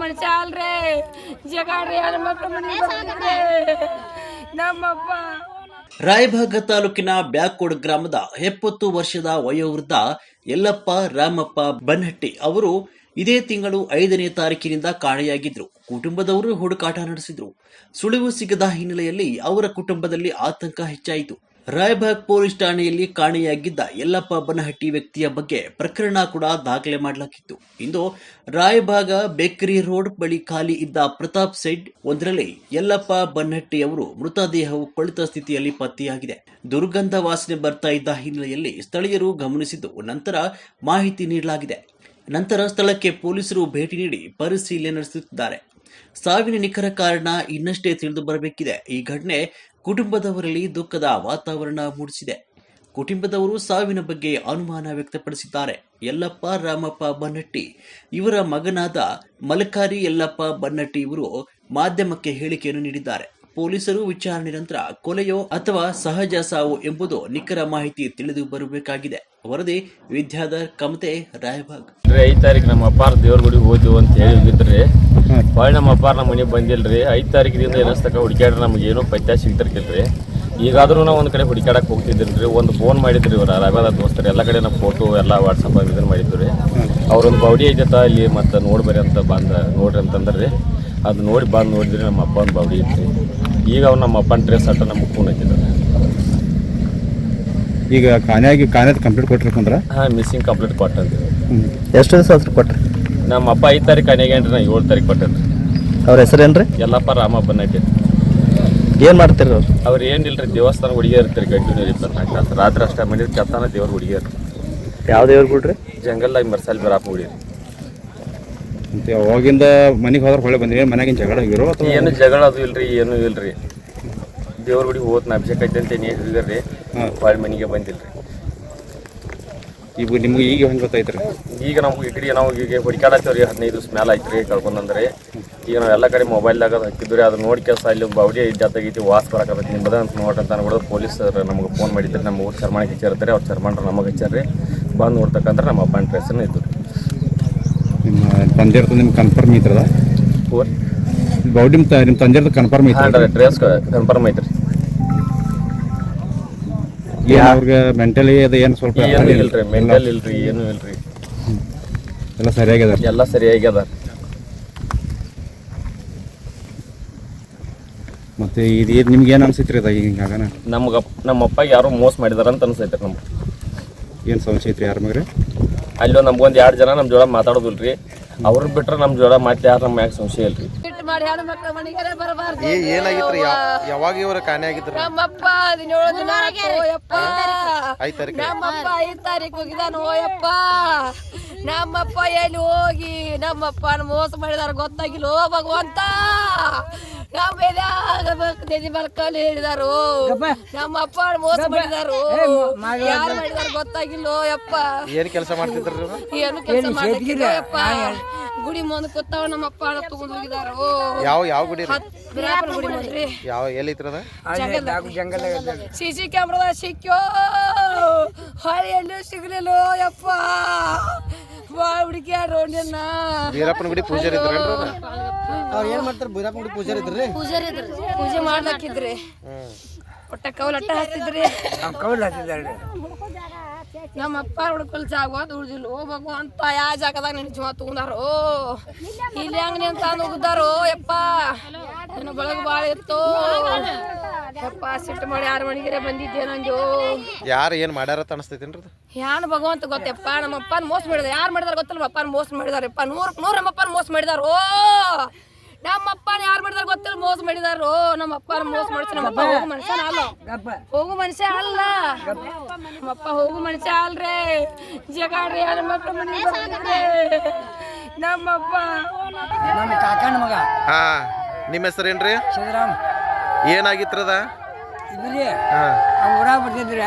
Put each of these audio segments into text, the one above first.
ಮನುಷ್ಯ ಅಲ್ರಿ ಜಗಾಡ್ರಿ ಹೆಣ್ಮಕ್ಳು ಮನೆಗೆ ಬರ್ತಿದ್ರಿ ನಮ್ಮಪ್ಪ. ರಾಯಭಾಗ ತಾಲೂಕಿನ ಬ್ಯಾಕೋಡ್ ಗ್ರಾಮದ 70 ವರ್ಷದ ವಯೋವೃದ್ಧ ಯಲ್ಲಪ್ಪ ರಾಮಪ್ಪ ಬನ್ನಹಟ್ಟಿ ಅವರು ಇದೇ ತಿಂಗಳು 5ನೇ ತಾರೀಕಿನಿಂದ ಕಾಣೆಯಾಗಿದ್ರು. ಕುಟುಂಬದವರು ಹುಡುಕಾಟ ನಡೆಸಿದ್ರು. ಸುಳಿವು ಸಿಗದ ಹಿನ್ನೆಲೆಯಲ್ಲಿ ಅವರ ಕುಟುಂಬದಲ್ಲಿ ಆತಂಕ ಹೆಚ್ಚಾಯಿತು. ರಾಯಭಾಗ್ ಪೊಲೀಸ್ ಠಾಣೆಯಲ್ಲಿ ಕಾಣೆಯಾಗಿದ್ದ ಯಲ್ಲಪ್ಪ ಬನ್ನಹಟ್ಟಿ ವ್ಯಕ್ತಿಯ ಬಗ್ಗೆ ಪ್ರಕರಣ ಕೂಡ ದಾಖಲೆ ಮಾಡಲಾಗಿತ್ತು. ಇಂದು ರಾಯಭಾಗ ಬೇಕರಿ ರೋಡ್ ಬಳಿ ಖಾಲಿ ಇದ್ದ ಪ್ರತಾಪ್ ಸೆಡ್ ಒಂದರಲ್ಲಿ ಯಲ್ಲಪ್ಪ ಬನ್ನಹಟ್ಟಿ ಅವರು ಮೃತದೇಹವು ಕೊಳೆತ ಸ್ಥಿತಿಯಲ್ಲಿ ಪತ್ತೆಯಾಗಿದೆ. ದುರ್ಗಂಧ ವಾಸನೆ ಬರ್ತಾ ಇದ್ದ ಹಿನ್ನೆಲೆಯಲ್ಲಿ ಸ್ಥಳೀಯರು ಗಮನಿಸಿದ್ದು ನಂತರ ಮಾಹಿತಿ ನೀಡಲಾಗಿದೆ. ನಂತರ ಸ್ಥಳಕ್ಕೆ ಪೊಲೀಸರು ಭೇಟಿ ನೀಡಿ ಪರಿಶೀಲನೆ ನಡೆಸುತ್ತಿದ್ದಾರೆ. ಸಾವಿನ ನಿಖರ ಕಾರಣ ಇನ್ನಷ್ಟೇ ತಿಳಿದು ಬರಬೇಕಿದೆ. ಈ ಘಟನೆ ಕುಟುಂಬದವರಲ್ಲಿ ದುಃಖದ ವಾತಾವರಣ ಮೂಡಿಸಿದೆ. ಕುಟುಂಬದವರು ಸಾವಿನ ಬಗ್ಗೆ ಅನುಮಾನ ವ್ಯಕ್ತಪಡಿಸಿದ್ದಾರೆ. ಯಲ್ಲಪ್ಪ ರಾಮಪ್ಪ ಬನ್ನಹಟ್ಟಿ ಇವರ ಮಗನಾದ ಮಲಕಾರಿ ಯಲ್ಲಪ್ಪ ಬನ್ನಹಟ್ಟಿ ಇವರು ಮಾಧ್ಯಮಕ್ಕೆ ಹೇಳಿಕೆಯನ್ನು ನೀಡಿದ್ದಾರೆ. ಪೊಲೀಸರು ವಿಚಾರಣೆ ನಂತರ ಕೊಲೆಯೋ ಅಥವಾ ಸಹಜ ಸಾವು ಎಂಬುದು ನಿಖರ ಮಾಹಿತಿ ತಿಳಿದು ಬರಬೇಕಾಗಿದೆ. ವರದಿ ವಿದ್ಯಾಧರ್ ಕಮತೆ, ರಾಯಭಾಗ್. 5 ತಾರೀಕು ನಮ್ಮ ಅಪ್ಪಾರ ದೇವ್ರ ಗುಡಿಗೆ ಹೋದ್ವು ಅಂತ ಹೇಳಿದ್ರಿ. ಹೊಳ್ಳಿ ನಮ್ಮ ಅಪ್ಪಾರ ನಮ್ಮ ಮನೆಗೆ ಬಂದಿಲ್ರಿ. 5 ತಾರೀಕಿನಿಂದ ಏನಸ್ತಕ ಹುಡುಕ್ಯಾಡ್ರಿ ನಮ್ಗೆ ಏನೋ ಪತ್ಯ ಸಿಗ್ತಿರ್ಕಿಲ್ರಿ. ಈಗಾದ್ರೂ ನಾವು ಒಂದು ಕಡೆ ಹುಡುಕ್ಯಾಡಕ್ಕೆ ಹೋಗ್ತಿದ್ದಿಲ್ರಿ. ಒಂದು ಫೋನ್ ಮಾಡಿದ್ರಿ ಇವ್ರು ರಾಯಭಾಗದ ದೋಸ್ತರು ಎಲ್ಲ ಕಡೆ ನಮ್ಮ ಫೋಟೋ ಎಲ್ಲ ವಾಟ್ಸಪ್ ಇದನ್ನು ಮಾಡಿದ್ವಿ ರೀ. ಅವ್ರೊಂದು ಬೌಡಿ ಐತೈತ ಇಲ್ಲಿ ಮತ್ತು ನೋಡ್ಬರಿ ಅಂತ ನೋಡ್ರಿ ಅಂತಂದ್ರಿ. ಅದು ನೋಡಿ ಬಂದು ನೋಡಿದ್ರಿ ನಮ್ಮ ಅಪ್ಪನ ಬೌಡಿ ಐತ್ರಿ. ಈಗ ಅವ್ರು ನಮ್ಮ ಅಪ್ಪನ ಡ್ರೆಸ್ ಅಟ್ಟ ನಮ್ಗೆ ಫೋನ್ ಹಚ್ಚಿದ್ದಾರೆ. ಈಗ ಕಾಣೆದು ಕಂಪ್ಲೀಟ್ ಕೊಟ್ಟಿರ್ಕಂದ್ರೆ ಮಿಸ್ಸಿಂಗ್ ಕಂಪ್ಲೀಟ್ ಕೊಟ್ಟಂತೀವಿ. ಎಷ್ಟು ದಿವಸ ಆದ್ರೂ ಕೊಟ್ರಿ? ನಮ್ಮ ಅಪ್ಪ 5 ತಾರೀಕು ಕಾಣೆಗೇನ್ರಿ, ನಾ 7 ತಾರೀಕು ಕೊಟ್ಟೇನ್ರಿ. ಅವ್ರ ಹೆಸರೇನ್ರಿ? ಯಲ್ಲಪ್ಪ ರಾಮಪ್ಪ ಬನ್ನಹಟ್ಟಿ. ಏನು ಮಾಡ್ತೀರಿ ಅವ್ರು ಏನಿಲ್ಲ ರೀ, ದೇವಸ್ಥಾನ ಹುಡುಗಿ ಇರ್ತೀರಿ. ಕಂಟಿನ್ಯೂ 24 ತಾಸು ರಾತ್ರಿ ಅಷ್ಟೇ ಮನೆ ಕೆತ್ತಾನ ದೇವ್ರ ಹುಡುಗಿ ಇರ್ತೀರಿ. ಯಾವ ದೇವ್ರು ಬಿಡ್ರಿ? ಜಂಗಲ್ದಾಗ ಮರ್ಸಾಲಿ ಬರಾಪ ಹುಡಿ ರೀ. ಅವಾಗಿಂದ ಮನೆಗೆ ಹೋದ್ರೆ ಹೊಳೆ ಬಂದ್ರಿ, ಮನೆಗಿನ ಜಗಳ ಆಗಿರೋ ಅಥವಾ ಏನು ಜಗಳ ಅದು ಇಲ್ರಿ, ಏನೂ ಇಲ್ರಿ. ದೇವ್ರ ಗುಡಿಗೆ ಹೋದ್ನ ಅಭಿಷೇಕ ಐತೆ ಅಂತ ಏನು ಹೇಳಿದ್ರಿ. ಹೊಳೆ ಮನೆಗೆ ಬಂದಿಲ್ರಿ. ಈಗ ನಿಮ್ಗೆ ಈಗ ಹೆಂಗೆ ಗೊತ್ತಾಯ್ತು? ಈಗ ನಮ್ಗೆ ಈ ಕಡೆ ನಾವು ಈಗ ಹುಡುಕಾಡತ್ತೇವ್ರಿ. 15 ದಿವಸ ಮೇಲೆ ಆಯ್ತು ರೀ ಕಳ್ಕೊಂಡ್ರೆ. ಈಗ ನಾವು ಎಲ್ಲ ಕಡೆ ಮೊಬೈಲ್ದಾಗ ಅದು ಹಾಕಿದ್ರಿ. ಅದು ನೋಡಿ ಕೆಲಸ ಅಲ್ಲಿ ಬೌಡಿ ಜಾತಾಗೈತಿ, ವಾಸ್ ಬರಕತ್ತೈತಿ ನಿಮ್ಮದ ಅಂತ ನೋಡ್ರಿ ಅಂತ ಅನ್ಬಿಡೋದು ಪೊಲೀಸರು ನಮಗೆ ಫೋನ್ ಮಾಡಿದ್ರಿ. ನಮ್ಮ ಊರು ಚರ್ಮಾಣಿಗೆ ಹಚ್ಚಿರ್ತಾರೆ. ಅವ್ರು ಚರ್ಮಾನ್ರು ನಮಗೆ ಹಚ್ಚಾರ್ರಿ. ಬಂದು ನೋಡ್ತಕ್ಕಂದ್ರೆ ನಮ್ಮ ಅಪ್ಪನ ಡ್ರೆಸ್ಸನ್ನು ಇದ್ದು ರೀ. ನಿಮ್ಮ ತಂದೆಯರ್ದು ನಿಮ್ಗೆ ಕನ್ಫರ್ಮ್ ಐತ್ರದ ಬೌಡಿ? ನಿಮ್ಮ ತಂದೆಯರ್ದು ಕನ್ಫರ್ಮ್ ಐತೆ? ಡ್ರೆಸ್ ಕನ್ಫರ್ಮ್ ಐತ್ರಿ. ಅವ್ರಿಗೆ ಮೆಂಟಲಿ ಅದು ಏನು ಸ್ವಲ್ಪ ಏನು ಇಲ್ರಿ, ಮೆಂಟಲ್ ಇಲ್ರಿ, ಏನು ಇಲ್ರಿ. ಎಲ್ಲ ಸರಿಯಾಗ್ಯದ? ಎಲ್ಲ ಸರಿಯಾಗ್ಯದ. ಮತ್ತೆ ಇದು ನಿಮ್ಗೆ ಏನು ಅನ್ಸೈತ್ರಿ ಅದ ಹಿಂಗಾಗನ? ನಮ್ಮಪ್ಪ ಯಾರೋ ಮೋಸ ಮಾಡಿದಾರ ಅಂತ ಅನ್ಸೈತ್ರಿ ನಮ್ಗೆ. ಏನು ಸಮಸ್ಯೆ ಐತ್ರಿ ಯಾರ ಮಗ್ರಿ? ಅಲ್ಲಿ ನಮ್ಗೊಂದು 2 ಜನ ನಮ್ಮ ಜೋಳ ಮಾತಾಡೋದಿಲ್ರಿ. ಅವ್ರಿಗೆ ಬಿಟ್ರೆ ನಮ್ಮ ಜೋಳ ಮಾತು ಯಾರು ನಮ್ಮ ಮ್ಯಾಗ ಸಂಶಯ ಇಲ್ರಿ. ಏನಾಗಿತ್ರಿ? ಯಾವಾಗ ಇವ್ರ ಕಾಣೆ ಆಗಿದ್ರು? ನಮ್ಮಪ್ಪ 17 ದಿನ ಆಯ್ತು. 5 ತಾರೀಕು ನಮ್ಮಪ್ಪ 5 ತಾರೀಕು ಹೋಗಿದಾನು. ಯಪ್ಪ ನಮ್ಮಪ್ಪ ಎಲ್ಲಿ ಹೋಗಿ ನಮ್ಮಪ್ಪನ ಮೋಸ ಮಾಡಿದಾರ ಗೊತ್ತಾಗಿಲ್ಲ ಭಗವಂತ. ನಮ್ಮ ಎದೆ ಬಲ್ಕಲ್ಲಿ ಹೇಳಿದಾರು ನಮ್ಮಪ್ಪ ಮೋಸ ಮಾಡಿದಾರು. ಯಾರು ಮಾಡಿದಾರ ಗೊತ್ತಾಗಿಲ್ಲ ಯಪ್ಪ. ಏನ್ ಕೆಲಸ ಮಾಡ್ತಿದ್ರು? ಏನು ಕೆಲಸ ಮಾಡ್ತಿಲ್ಲ ಯಪ್ಪ. ಗುಡಿ ಮುಂದೆ ಕೂತಾವ ನಮ್ಮಪ್ಪ ತಗೊಂಡ್ ಹೋಗಿದಾರು. ಯಾವ ಗುಡಿ? ಬಿರಾಪುರ ಗುಡಿ ಮುಂದ್ರಿ. ಯಾವ ಎಲ್ಲಿ ಐತ್ರದ? ಸಿಸಿ ಕ್ಯಾಮ್ರಾದಾಗ ಸಿಕ್ಕೋ ಹೊಳಿ ಎಲ್ಲೂ ಸಿಗ್ಲಿಲ್ಲ ಯಪ್ಪ. ಭಾಳ ಹುಡುಕ್ಯಾಡ್ರು ನಿನ್ನ. ವೀರಪ್ಪನ ಗುಡಿ ಪೂಜಾರಿ ಇದ್ರೇನ್ರಿ? ಅವ್ರು ಏನು ಮಾಡ್ತಾರೆ? ವೀರಪ್ಪನ ಗುಡಿ ಪೂಜಾರಿ ಇದ್ರಿ? ಪೂಜೆ ಮಾಡ್ಲಾಕಿದ್ರಿ. ಒಟ್ಟ ಕೌಲಟ್ಟ ಹಚ್ತಿದ್ರಿ. ನಮ್ಮ ಅಪ್ಪ ಹುಡ್ಕೊಲ್ ಜಾಗ ಉಳ್ದಿಲ್ಲ ಭಗವಂತ. ಯಾವ ಜಾಗದಾಗ ನಿನ್ ಜೀವ ತಗೊಂಡಾರೋ ಇಲ್ಲಿ ಹಂಗ ನಿನ್ ತಂದು ಹೋಗಿದ್ದಾರೋ ಯಪ್ಪ. ನಿನ್ನ ಬಳಗ ಭಾಳ ಇತ್ತು ಯಪ್ಪ. ಸಿಟ್ಟು ಮಾಡಿ 6 ಮಣಿಗೆರೆ ಬಂದಿದ್ದೆ ನಂಜು. ಯಾರು ಏನ್ ಮಾಡ್ಯಾರ ಅನಿಸ್ತೈತೇನ್ರಿ? ಯಾನು ಭಗವಂತ ಗೊತ್ತಪ್ಪ. ನಮ್ಮ ಅಪ್ಪನ ಮೋಸ ಮಾಡಿದಾರೆ. ಯಾರು ಮಾಡಿದಾರ ಗೊತ್ತಲ್ಲ? ಅಪ್ಪನ ಮೋಸ ಮಾಡಿದಾರಪ್ಪ. 100 ನಮ್ಮ ಅಪ್ಪನ ಮೋಸ ಮಾಡಿದಾರೋ. ನಮ್ಮ ಅಪ್ಪನ ಯಾರು ಮಾಡಿದಾರ ಗೊತ್ತಿಲ್ಲ, ಮೋಸ ಮಾಡಿದಾರೋ. ನಮ್ಮ ಅಪ್ಪನ ಮೋಸ ಮಾಡಿಸಿ ನಮ್ಮಪ್ಪ ಹೋಗು ಮನುಷ್ಯ ಅಲ್ಲ. ಹೋಗು ಮನುಷ್ಯ ಅಲ್ಲ ನಮ್ಮಪ್ಪ. ಹೋಗು ಮನುಷ್ಯ ಅಲ್ರಿ ಜಗಾಡ್ರಿ ಹೆಣ್ಮಕ್ಳು ಮನೆಗೆ ಬರ್ತಿದ್ರಿ ನಮ್ಮಪ್ಪ. ನಮ್ಮ ಕಾಕನ ಮಗ. ಹಾ, ನಿಮ್ಮ ಹೆಸರೇನ್ರಿ? ಸಿದ್ದರಾಮ್. ಏನಾಗಿತ್ರದ? ಇದ್ರಿ ಊರಾಗ ಬರ್ತಿದ್ರಿ.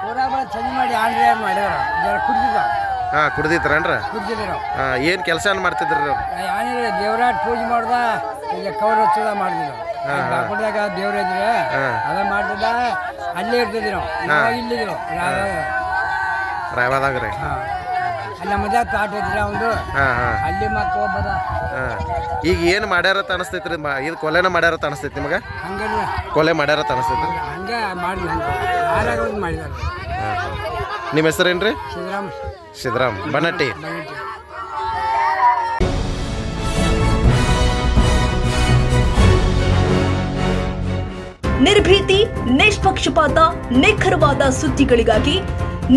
ಊರಾಗ ಬಂದು ಸಂಜೆ ಮಾಡಿ ಆಂಡ್ರಿ ಮಾಡಿದಾರ. ಜರ ಕುಡ್ದಿದ್ದ. ಕುಡ್ದಿದ್ರನ್ರ? ಕುಡ್ದಿದ್ರು. ಏನ್ ಕೆಲಸ ಮಾಡ್ತಿದ್ರಿ? ಆಂಡ್ರಿ ದೇವರಾಟ್ ಪೂಜೆ ಮಾಡ್ದ. ಈಗ ಕವರ್ ಹಚ್ಚದ ಮಾಡ್ತಿದ್ರು. ಬಾಪುರದಾಗ ದೇವ್ರ ಇದ್ರೆ ಅದ ಮಾಡ್ತಿದ್ದ. ಅಲ್ಲೇ ಇರ್ತಿದ್ವಿ ನಾವು. ಇಲ್ಲಿದ್ರು ರಾಯವಾದಾಗ ರೀ. ಅಲ್ಲಿ ನಮ್ಮದೇ ತಾಟ ಇದ್ರೆ ಅವನು ಹಾ ಹಾ ಅಲ್ಲಿ ಮತ್ತೆ ಒಬ್ಬದ ಹಾ ಈಗ ಏನು ಮಾಡ್ಯಾರತ್ತ ಅನಿಸ್ತೈತ್ರಿ ಇದು ಕೊಲೆನ ಮಾಡ್ಯಾರತ್ತ ಅನಿಸ್ತೈತಿ ನಿಮಗೆ ಹಂಗಲ್ಲ ಕೊಲೆ ಮಾಡ್ಯಾರತ್ತ ಅನಿಸ್ತೈತಿ ಹಂಗೆ ಮಾಡಿ ಯಾರು ಮಾಡಿದಾರೆ. ನಿಮ್ಮ ಹೆಸರೇನ್ರಿ? ಸಿದ್ದರಾಮ್ ಬನ್ನಟ್ಟಿ. ನಿರ್ಭೀತಿ, ನಿಷ್ಪಕ್ಷಪಾತ, ನಿಖರವಾದ ಸುದ್ದಿಗಳಿಗಾಗಿ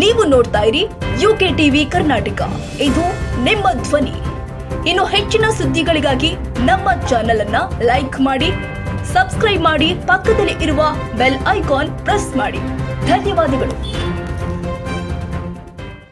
ನೀವು ನೋಡ್ತಾ ಇರಿ ಯುಕೆ ಟಿವಿ ಕರ್ನಾಟಕ. ಇದು ನಿಮ್ಮ ಧ್ವನಿ. ಇನ್ನು ಹೆಚ್ಚಿನ ಸುದ್ದಿಗಳಿಗಾಗಿ ನಮ್ಮ ಚಾನೆಲ್ ಅನ್ನ ಲೈಕ್ ಮಾಡಿ, ಸಬ್ಸ್ಕ್ರೈಬ್ ಮಾಡಿ, ಪಕ್ಕದಲ್ಲಿ ಇರುವ ಬೆಲ್ ಐಕಾನ್ ಪ್ರೆಸ್ ಮಾಡಿ. ಧನ್ಯವಾದಗಳು.